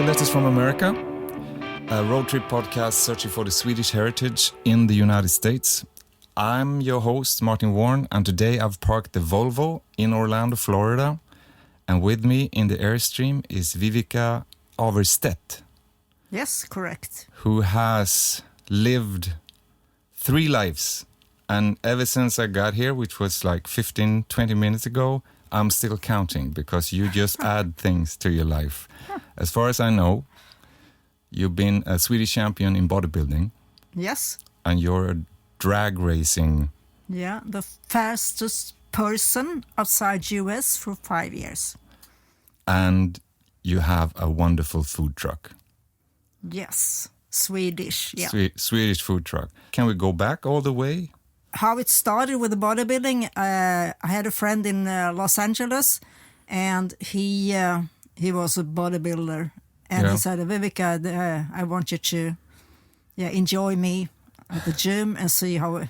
Letters from America, a road trip podcast searching for the Swedish heritage in the United States. I'm your host, Martin Warren, and today I've parked the Volvo in Orlando, Florida. And with me in the Airstream is Viveca Averstedt. Yes, correct. Who has lived 3 lives. And ever since I got here, which was like 15, 20 minutes ago, I'm still counting because you just add things to your life. As far as I know, you've been a Swedish champion in bodybuilding. Yes. And you're a drag racing. Yeah, the fastest person outside US for 5 years. And you have a wonderful food truck. Yes, Swedish. Yeah. Swedish food truck. Can we go back all the way? How it started with the bodybuilding, I had a friend in Los Angeles, and he was a bodybuilder, and he said, Viveca, I want you to enjoy me at the gym and see how if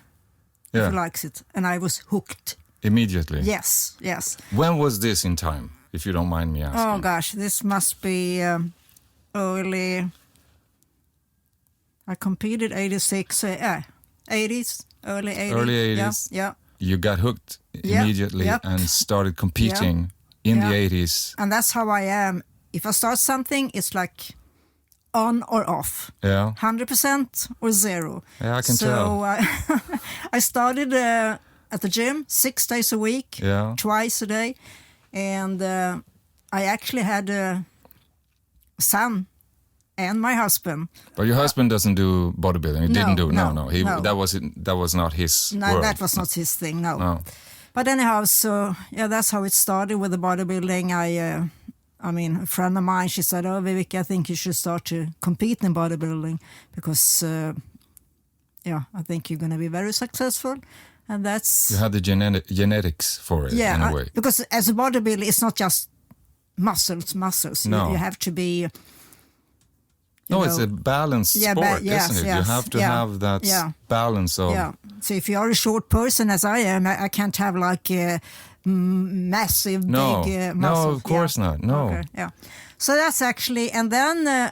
he likes it. And I was hooked. Immediately? Yes. When was this in time, if you don't mind me asking? Oh gosh, this must be early, I competed 86, 80s. Early 80s. Early 80s. Yeah. You got hooked immediately and started competing in the 80s. And that's how I am. If I start something, it's like on or off. Yeah. 100% or 0. Yeah, I can tell. So I started at the gym 6 days a week, twice a day. And I actually had a son and my husband. But your husband doesn't do bodybuilding. He didn't do. No. No. That was not his. No, world. that was not his thing. No. But anyhow, so that's how it started with the bodybuilding. I mean, a friend of mine, she said, "Oh, Viveca, I think you should start to compete in bodybuilding because, I think you're going to be very successful." And that's you had the genetics for it in a way. Because as a bodybuilder, it's not just muscles. No. You have to be. It's a balanced sport, isn't it? You have to have that balance of... Yeah, so if you're a short person, as I am, I can't have like massive, big muscles. No, of course not, no. Okay, yeah. So that's actually... And then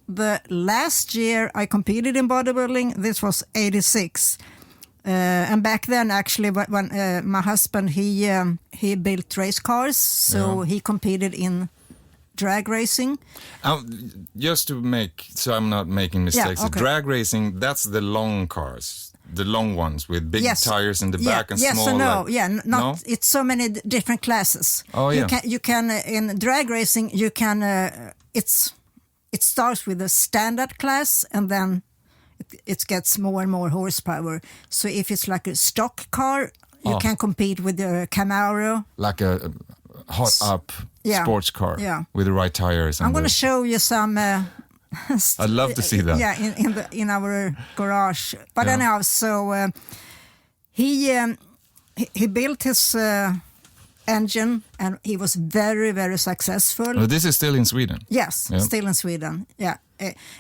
the last year I competed in bodybuilding, this was 86. And back then, actually, when my husband, he built race cars, so he competed in... drag racing. Just to so I'm not making mistakes. Drag racing, that's the long cars, the long ones with big tires in the back and small. Yes and no. No? It's so many different classes. Oh, You can in drag racing, you can. It starts with a standard class and then it gets more and more horsepower. So if it's like a stock car, you can compete with the Camaro. Like a hot up sports car with the right tires. I'm going to show you some. I'd love to see that. Yeah, in our garage. But anyhow, so he built his engine, and he was very, very successful. Well, this is still in Sweden. Yes, still in Sweden. Yeah,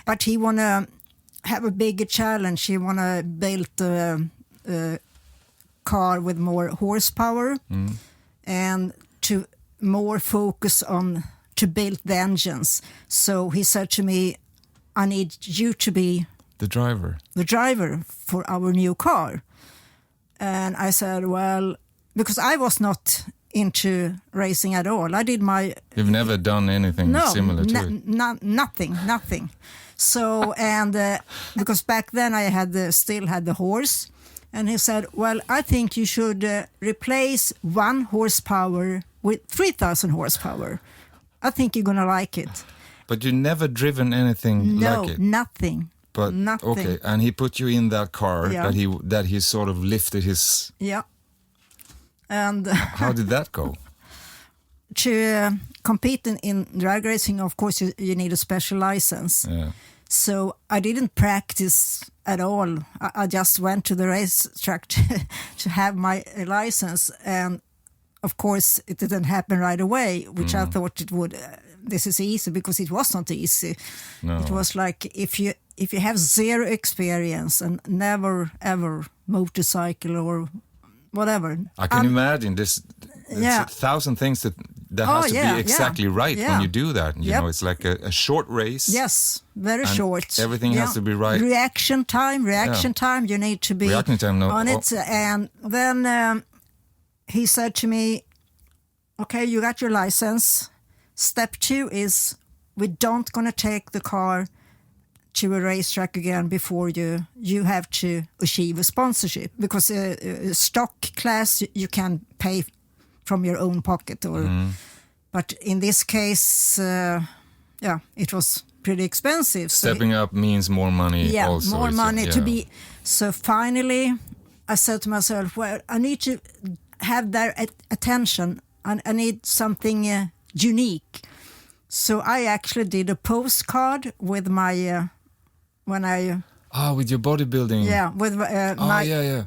but he want to have a bigger challenge. He want to build a car with more horsepower and to more focus on to build the engines. So he said to me, I need you to be the driver for our new car. And I said, well, because I was not into racing at all. I did You've never done anything similar to it? Nothing. So, and because back then I still had the horse. And he said, well, I think you should replace 1 horsepower with 3,000 horsepower. I think you're going to like it. But you never driven anything like it? No, nothing. But, nothing. Okay, and he put you in that car that he sort of lifted his... Yeah. And how did that go? To compete in drag racing, of course, you need a special license. Yeah. So I didn't practice at all. I just went to the racetrack to have my license. And of course, it didn't happen right away, which I thought it would. This is easy, because it was not easy. No. It was like if you have 0 experience and never ever motorcycle or whatever. I can imagine this. 1,000 things that that has to be exactly right when you do that. You know, it's like a short race. Yes, very short. Everything has to be right. Reaction time. You need to be on it. And then he said to me, okay, you got your license. Step 2 is we don't going to take the car to a racetrack again before you have to achieve a sponsorship, because a stock class you can pay from your own pocket, or but in this case it was pretty expensive. Stepping up means more money. Also, more money to be. So finally I said to myself, well, I need to have their attention, and I need something unique. So I actually did a postcard with my with your bodybuilding. Yeah, with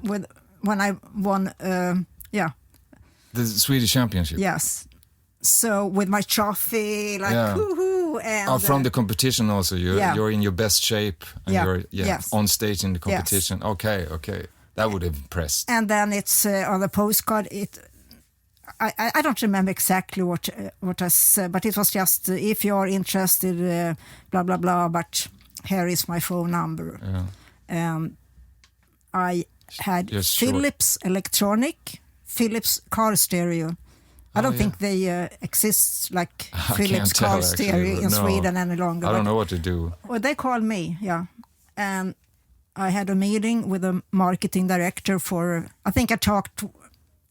with when I won the Swedish championship. Yes. So with my trophy, like woohoo, and from the competition also. You're in your best shape, and you're on stage in the competition. Yes. Okay, that would have impressed. And then it's on the postcard. I don't remember exactly what I said, but it was just if you're interested, blah blah blah. But here is my phone number. I had Philips Electronic, Philips car stereo. I don't think they exist like Philips car stereo in Sweden any longer. I don't know what to do. Well, they called me, and I had a meeting with a marketing director for. I think I talked.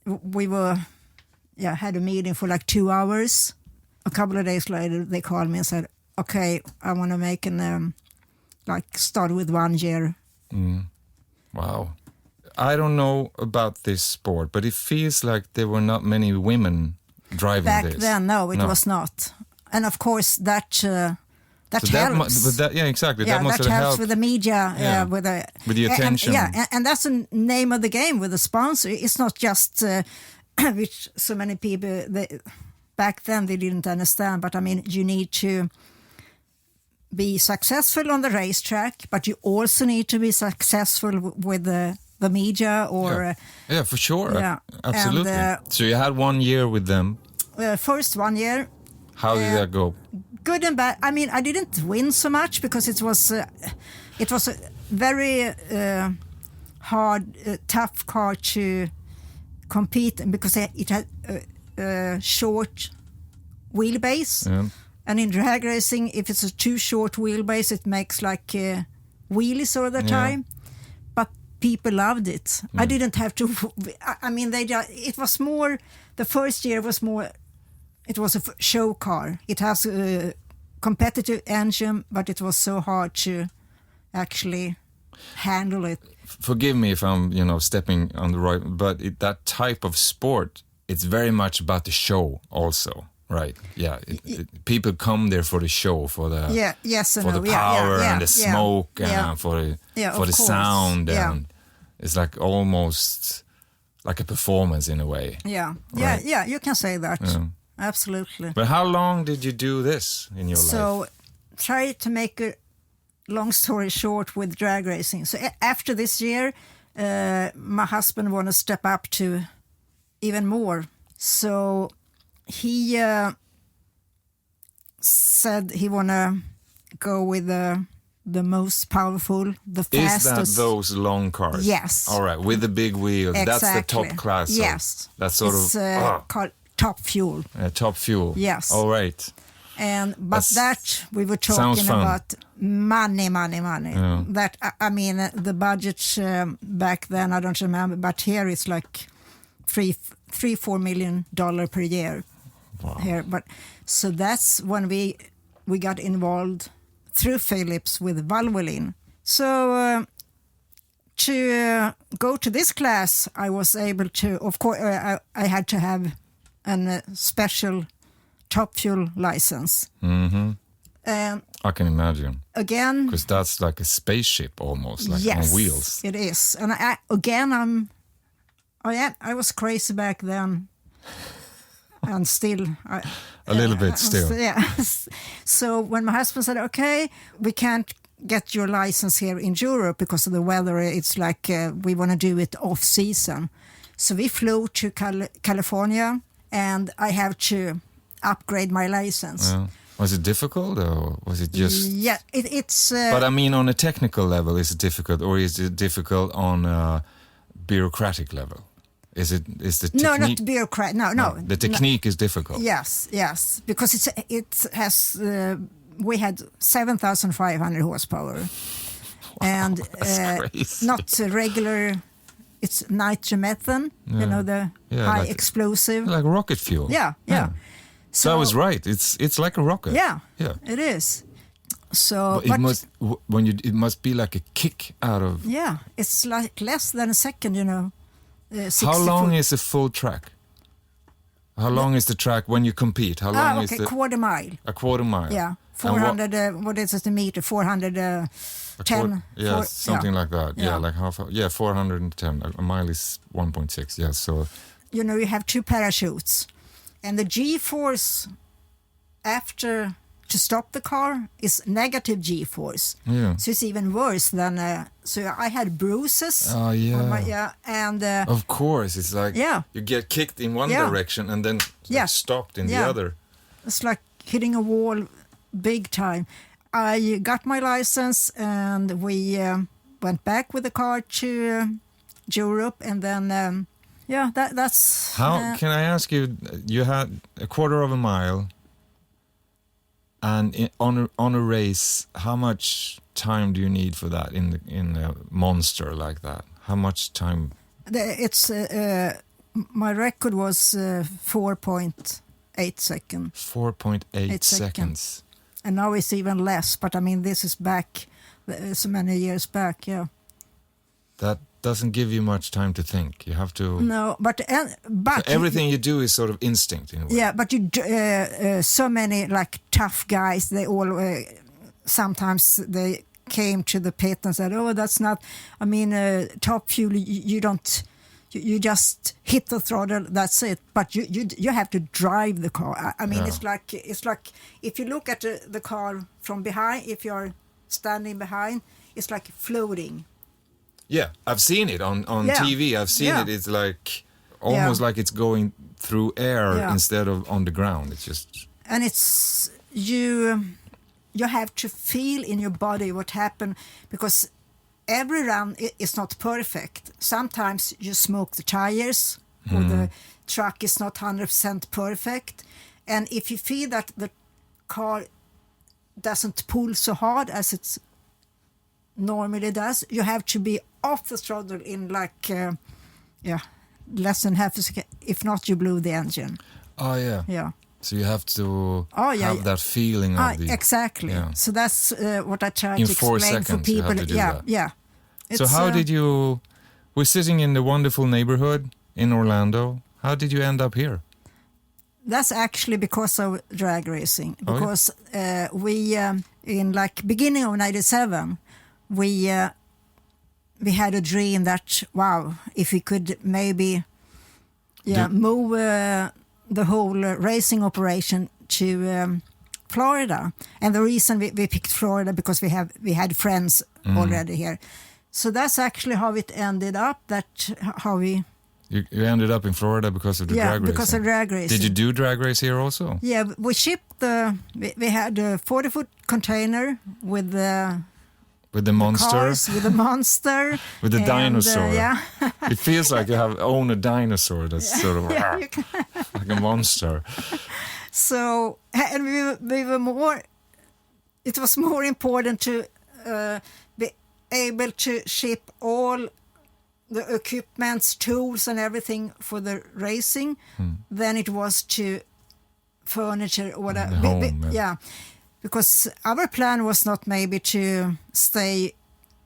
We were. Had a meeting for like 2 hours. A couple of days later, they called me and said, okay, I want to make start with 1 year. Wow. I don't know about this sport, but it feels like there were not many women driving this. Back then, no, it was not. And of course, that helps. Exactly. Yeah, that helps with the media, with the attention. And that's the name of the game with the sponsor. It's not just... which so many people back then they didn't understand, but I mean you need to be successful on the racetrack, but you also need to be successful with the media or for sure, absolutely. And, so you had 1 year with them. First 1 year. How did that go? Good and bad. I mean, I didn't win so much because it was a very hard, tough car to compete, because it had a short wheelbase, and in drag racing, if it's a too short wheelbase, it makes like wheelies all the time. But people loved it. I didn't have to. I mean, it was more. The first year was more. It was a show car. It has a competitive engine, but it was so hard to actually handle it. Forgive me if I'm, stepping on the right, but that type of sport, it's very much about the show also, right? Yeah, people come there for the show, for the power and the smoke and for the sound, and it's like almost like a performance in a way. Yeah, right? You can say that. Yeah. Absolutely. But how long did you do this in your life? So, try to make a long story short with drag racing. So after this year, my husband want to step up to even more. So he said he want to go with the most powerful, the fastest. Is that those long cars? Yes. All right, with the big wheels. Exactly. That's the top class. Yes. That's sort of called top fuel. Top fuel. Yes. All right. But that we were talking about money. Yeah. That I mean, the budget back then I don't remember, but here it's like $4 million per year. Wow. Here, but so that's when we got involved through Philips with Valvoline. So to go to this class, I was able to. Of course, I had to have a special top fuel license. Mm-hmm. I can imagine. Again, because that's like a spaceship almost, like on wheels. It is. And I was crazy back then, and still a little bit still. Yeah. So when my husband said, "Okay, we can't get your license here in Europe because of the weather. It's like we want to do it off season." So we flew to California, and I have to upgrade my license. Was it difficult, or was it just? Yeah, it's. But I mean, on a technical level, is it difficult, or is it difficult on a bureaucratic level? Is the technique? No, not bureaucrat. No. The technique is difficult. Yes, because it has. We had 7,500 horsepower, and not regular. It's nitromethane, the high explosive, like rocket fuel. Yeah. So I was right. It's like a rocket. Yeah, it is. So but it must be like a kick out of. Yeah, it's like less than a second. 60 How long foot. is a full track? How long is the track when you compete? How long is the quarter mile? A quarter mile. Yeah, 400. What is it a meter? 410. Something like that. Yeah, like half. 410. A mile is 1.6. Yeah, so. You have two parachutes, and the G-force after to stop the car is negative G-force. Yeah. So it's even worse than. So I had bruises. Oh yeah. And. Of course, it's like you get kicked in one direction and then stopped in the other. It's like hitting a wall, big time. I got my license and we went back with the car to Europe, and then that's. How can I ask you? You had a quarter of a mile. And on a race, how much time do you need for that in a monster like that? How much time? It's my record was 4.8 seconds. 4.8 seconds. And now it's even less. But I mean, this is back so many years back. Yeah. That doesn't give you much time to think. You have to. No, but so everything you do is sort of instinct in a way. Yeah, but so many like tough guys. They all sometimes they came to the pit and said, "Oh, that's not. I mean, top fuel. You don't. You just hit the throttle. That's it. But you have to drive the car. I mean, it's like if you look at the car from behind. If you're standing behind, it's like floating." Yeah, I've seen it on TV. I've seen it. It's like almost like it's going through air instead of on the ground. It's just. And it's you have to feel in your body what happened, because every run is not perfect. Sometimes you smoke the tires or the truck is not 100% perfect, and if you feel that the car doesn't pull so hard as it's normally does, you have to be off the throttle in like less than half a second. If not, you blew the engine. Oh yeah. So you have to have that feeling of the exactly. Yeah. So that's what I try in to 4 explain seconds, for people. You have to do that. Yeah. So how did you? We're sitting in the wonderful neighborhood in Orlando. How did you end up here? That's actually because of drag racing. Because we in like beginning of '97. We had a dream that, if we could maybe move the whole racing operation to Florida. And the reason we picked Florida because we had friends already here. So that's actually how it ended up. You ended up in Florida because of the drag racing? Yeah, because of drag racing. Did you do drag race here also? Yeah, we shipped we had a 40-foot container with the... With the monster? Cars, with the monster. With the dinosaur. Yeah. It feels like you own a dinosaur that's sort of like a monster. So, and we were more... It was more important to be able to ship all the equipments, tools and everything for the racing than it was to furniture or whatever. Because our plan was not maybe to stay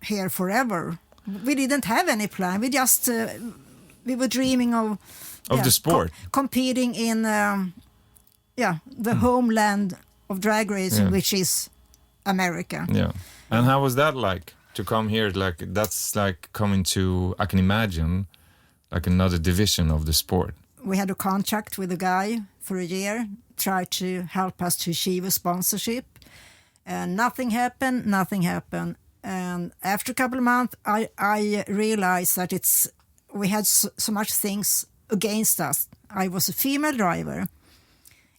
here forever. We didn't have any plan. We just we were dreaming of the sport, competing in the homeland of drag racing, which is America. Yeah, and how was that like to come here? Like that's like coming to, I can imagine, like another division of the sport. We had a contract with a guy for a year, tried to help us to achieve a sponsorship, and nothing happened. And after a couple of months, I realized that we had so much things against us. I was a female driver,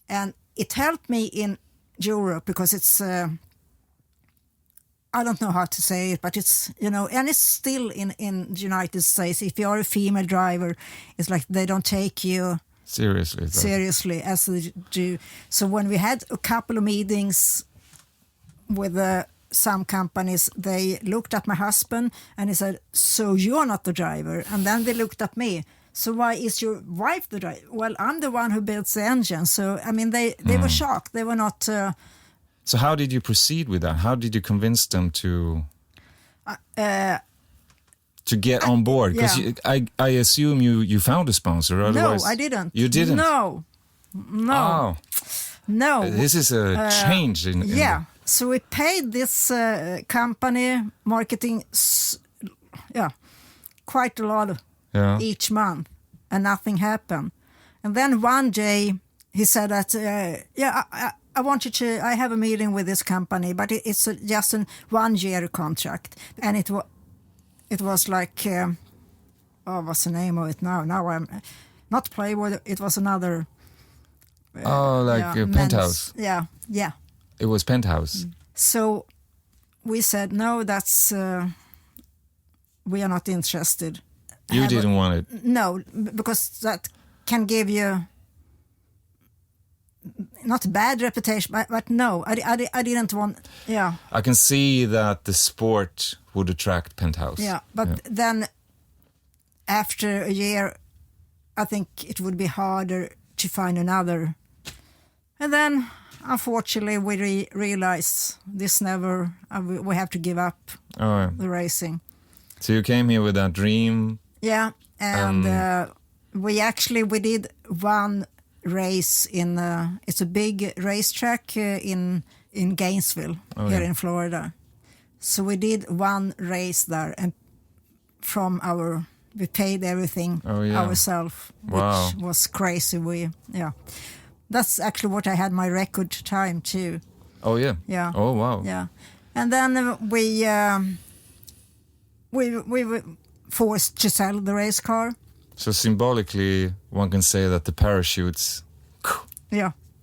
and it helped me in Europe because it's I don't know how to say it, but it's, and it's still in the United States. If you're a female driver, it's like they don't take you seriously as they do. So when we had a couple of meetings with some companies, they looked at my husband and he said, "So you're not the driver?" And then they looked at me. "So why is your wife the driver?" "Well, I'm the one who builds the engine." So, I mean, they were shocked. They were not... So how did you proceed with that? How did you convince them to get on board? Because I assume you found a sponsor. Otherwise, no, I didn't. You didn't? No. Oh. No. This is a change in yeah. So we paid this company marketing quite a lot each month, and nothing happened. And then one day he said that, I want you to, I have a meeting with this company, but it's just a 1-year contract. And it was like, what's the name of it now? Now I'm not Playboy, it was another. Penthouse. Yeah. It was Penthouse. So we said, no, that's, we are not interested. You didn't want it? No, because that can give you not a bad reputation, but no, I didn't want. Yeah, I can see that the sport would attract Penthouse. Yeah, but then after a year, I think it would be harder to find another. And then, unfortunately, we realized this never. We have to give up the racing. So you came here with that dream. Yeah, and we did one race in it's a big racetrack in Gainesville in Florida. So we did one race there, and we paid everything ourselves, which was crazy. That's actually what I had my record time too. Oh yeah. Yeah. Oh wow. Yeah, and then we were forced to sell the race car. So symbolically, one can say that the parachutes,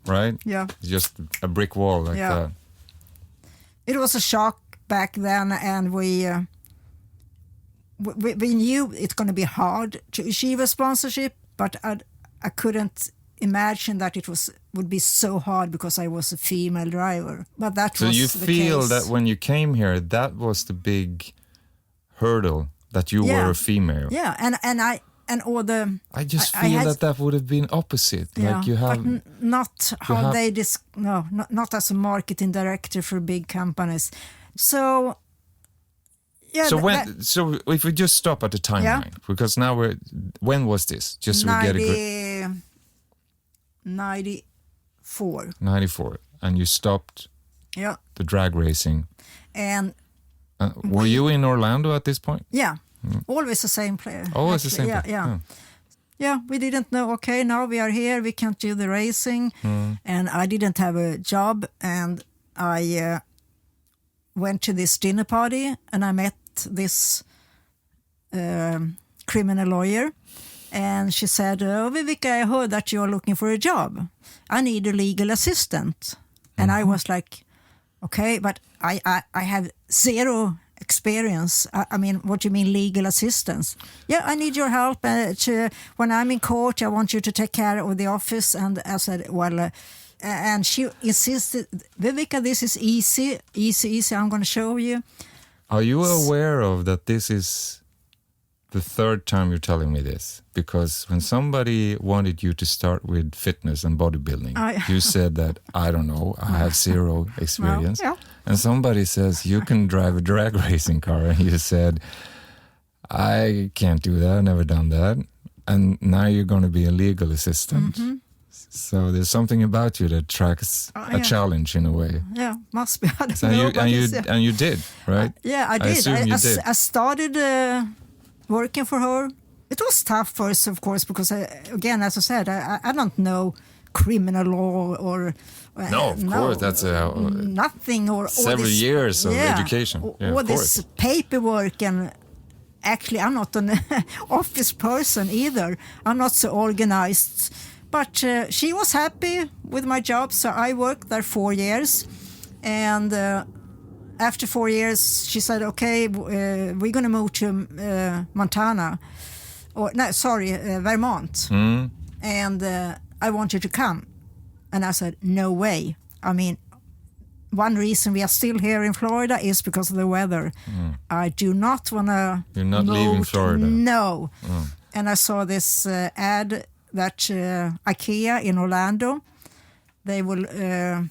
right? Yeah. Just a brick wall like that. It was a shock back then, and we knew it's going to be hard to achieve a sponsorship, but I couldn't imagine that it would be so hard because I was a female driver. But that was the case. So you feel that when you came here, that was the big hurdle, that you were a female. Yeah, and all the... I just feel that would have been opposite. Yeah, like you have... but not how they... not as a marketing director for big companies. So... Yeah, so if we just stop at the timeline, because now when was this? Just so we get a good... 94. 94. And you stopped the drag racing. And... were you in Orlando at this point? Yeah. Always the same player. Always the same player. Yeah. Yeah, we didn't know, okay, now we are here, we can't do the racing. And I didn't have a job, and I went to this dinner party, and I met this criminal lawyer. And she said, Viveca, I heard that you're looking for a job. I need a legal assistant. And I was like, okay, but I have zero experience. I mean, what do you mean legal assistance? Yeah, I need your help. When I'm in court, I want you to take care of the office. And I said, well, and she insisted, Viveca, this is easy, I'm going to show you. Are you aware of that this is the third time you're telling me this? Because when somebody wanted you to start with fitness and bodybuilding, you said that, I don't know, I have zero experience. Well, and somebody says, you can drive a drag racing car. And you said, I can't do that, I've never done that. And now you're going to be a legal assistant. Mm-hmm. So there's something about you that tracks a challenge in a way. Yeah, must be. I don't know, and you did, right? I did. I started working for her. It was tough first, of course, because again, as I said, I don't know criminal law or no, of course, that's nothing or several years of education. All this paperwork, and actually, I'm not an office person either. I'm not so organized. But she was happy with my job, so I worked there 4 years. And after 4 years, she said, okay, we're going to move to Vermont. And I want you to come. And I said, no way. I mean, one reason we are still here in Florida is because of the weather. I do not want to. You're not leaving Florida? No. And I saw this ad that IKEA in Orlando, they will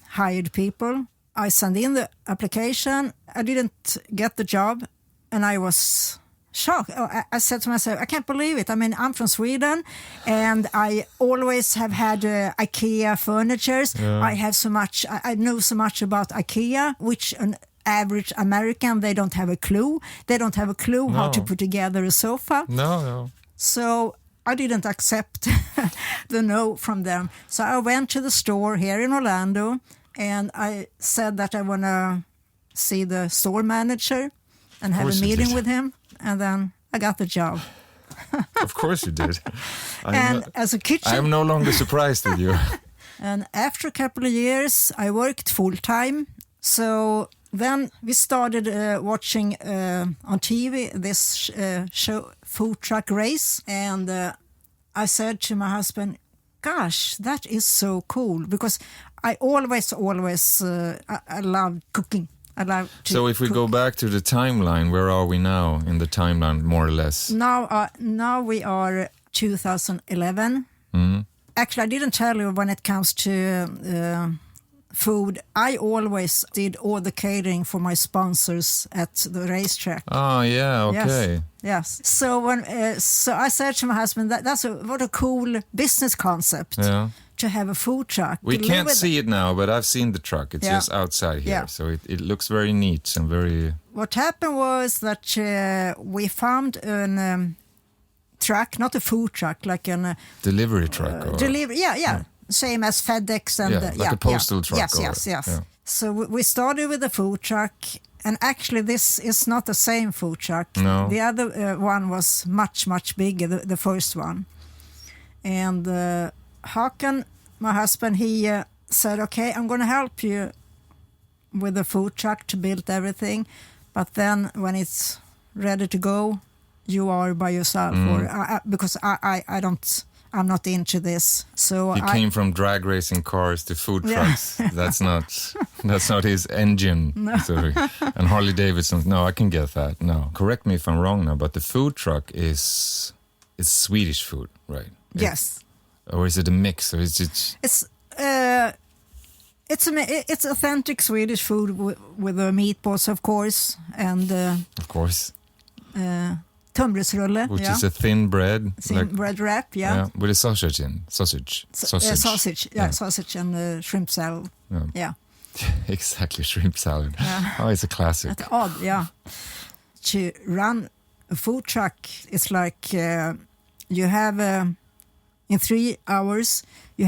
hire people. I sent in the application. I didn't get the job, and I was shocked. I said to myself, I can't believe it. I mean, I'm from Sweden, and I always have had IKEA furnitures. I have so much. I know so much about IKEA, which an average American, they don't have a clue. They don't have a clue how to put together a sofa. No. So I didn't accept the no from them. So I went to the store here in Orlando, and I said that I want to see the store manager and have a meeting with him. And then I got the job. Of course you did. As a kitchen... I'm no longer surprised with you. And after a couple of years, I worked full-time. So then we started watching on TV this show, Food Truck Race. And I said to my husband, gosh, that is so cool. Because I always, I love cooking. So if we go back to the timeline, where are we now in the timeline, more or less? Now we are 2011. Actually, I didn't tell you when it comes to food. I always did all the catering for my sponsors at the racetrack. Oh, yeah, okay. Yes. So so I said to my husband, what a cool business concept. Yeah. To have a food truck. We can't see it now, but I've seen the truck. It's just outside here, so it looks very neat and very... What happened was that we found a truck, not a food truck, like a... Delivery truck? Yeah. Same as FedEx and... like a postal truck. Yes. Yeah. So we started with a food truck, and actually this is not the same food truck. No. The other one was much, much bigger, the first one. And... Håkan, my husband, he said, okay, I'm going to help you with the food truck to build everything. But then when it's ready to go, you are by yourself. Because I'm not into this. So he came from drag racing cars to food trucks. That's not his engine. No. Sorry. And Harley Davidson. No, I can get that. No, correct me if I'm wrong now, but the food truck is Swedish food, right? Yes. Or is it a mix? Or is it? It's authentic Swedish food with the meatballs, of course, and of course, tunnbrödsrulle, which is a thin bread, bread wrap, with a sausage in sausage, sausage and shrimp salad, exactly, shrimp salad. Oh, it's a classic. That's odd, yeah. To run a food truck, it's like you have. In 3 hours, you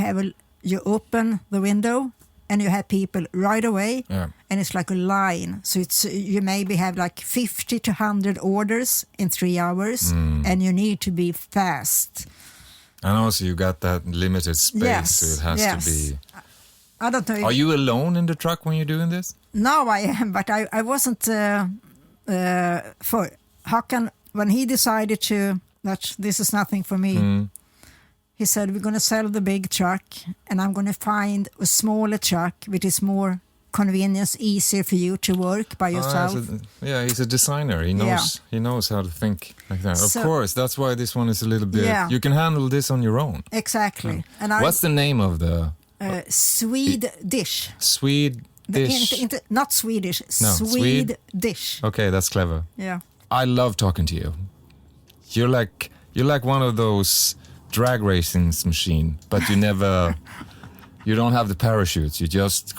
open the window and you have people right away, and it's like a line. So you maybe have like 50 to 100 orders in 3 hours, and you need to be fast. And also you got that limited space, so it has to be... I don't know. Are you alone in the truck when you're doing this? No, I am, but I wasn't for Håkan, when he decided that this is nothing for me, he said, we're going to sell the big truck and I'm going to find a smaller truck which is more convenience, easier for you to work by yourself. He's a designer. He knows how to think like that. Of course, that's why this one is a little bit... You can handle this on your own. Exactly. Yeah. And what's the name of the... Swedish. Swedish. Not Swedish. No, Swedish. Okay, that's clever. Yeah. I love talking to you. You're like one of those... drag racing machine, but you don't have the parachutes, you just...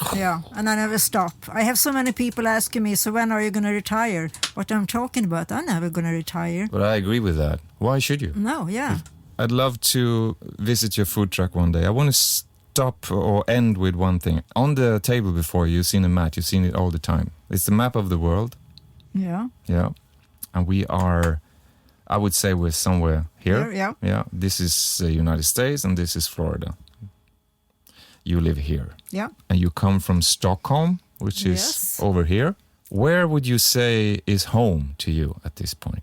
And I never stop. I have so many people asking me, so when are you going to retire? What I'm talking about, I'm never going to retire. But I agree with that. Why should you? No, I'd love to visit your food truck one day. I want to stop or end with one thing. On the table before, you've seen a map, you've seen it all the time. It's the map of the world. Yeah. And we are I would say we're somewhere here. Yeah. Yeah. This is the United States and this is Florida. You live here. Yeah. And you come from Stockholm, which is over here. Where would you say is home to you at this point?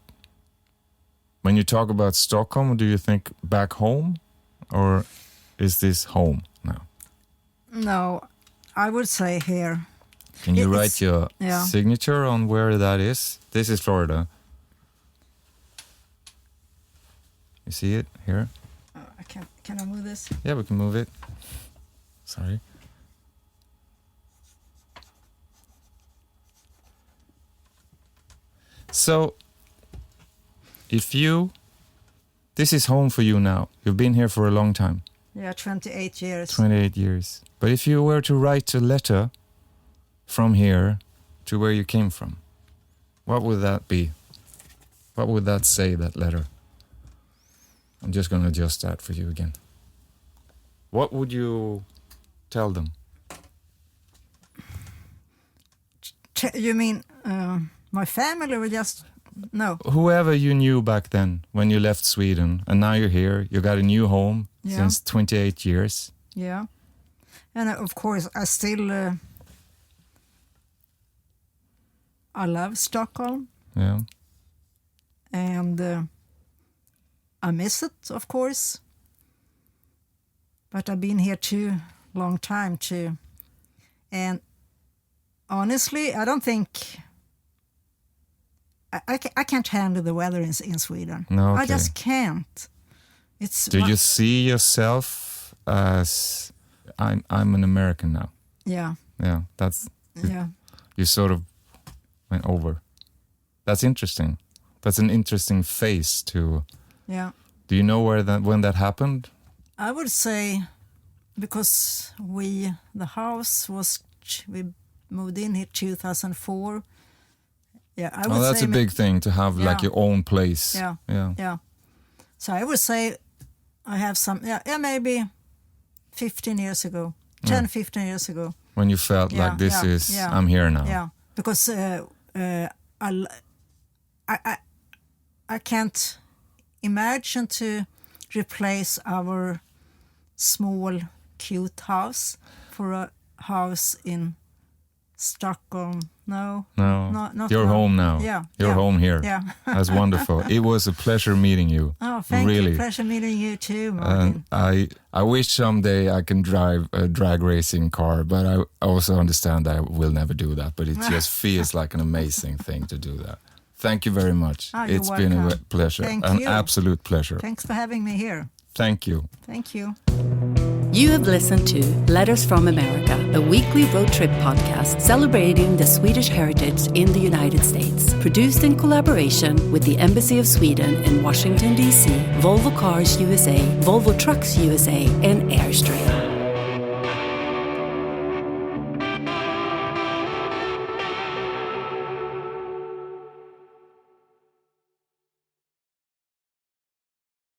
When you talk about Stockholm, do you think back home, or is this home now? No, I would say here. Can you write your signature on where that is? This is Florida. You see it here? Can I move this? Yeah, we can move it. Sorry. So, this is home for you now. You've been here for a long time. Yeah, 28 years. 28 years. But if you were to write a letter from here to where you came from, what would that be? What would that say, that letter? I'm just going to adjust that for you again. What would you tell them? You mean my family or just... No. Whoever you knew back then when you left Sweden, and now you're here, you got a new home since 28 years. Yeah. And of course, I still... I love Stockholm. Yeah. And I miss it, of course. But I've been here too long time too. And honestly, I don't think... I can't handle the weather in Sweden. No, okay. I just can't. Do you see yourself as... I'm an American now. Yeah. Yeah, you sort of went over. That's interesting. That's an interesting phase to... Yeah. Do you know when that happened? I would say because we moved in here 2004. Yeah, I would say... that's a big thing to have like your own place. Yeah. So I would say I have some, maybe 15 years ago, 10, 15 years ago. When you felt like I'm here now. Yeah, because I can't imagine to replace our small, cute house for a house in Stockholm. No, not you're now. home now. Yeah, you're home here. Yeah, that's wonderful. It was a pleasure meeting you. Oh, thank you. Pleasure meeting you too, Martin. I wish someday I can drive a drag racing car, but I also understand I will never do that. But it just feels like an amazing thing to do that. Thank you very much. It's been a pleasure, an absolute pleasure. Thanks for having me here. Thank you. Thank you. You have listened to Letters from America, a weekly road trip podcast celebrating the Swedish heritage in the United States. Produced in collaboration with the Embassy of Sweden in Washington, D.C., Volvo Cars USA, Volvo Trucks USA, and Airstream.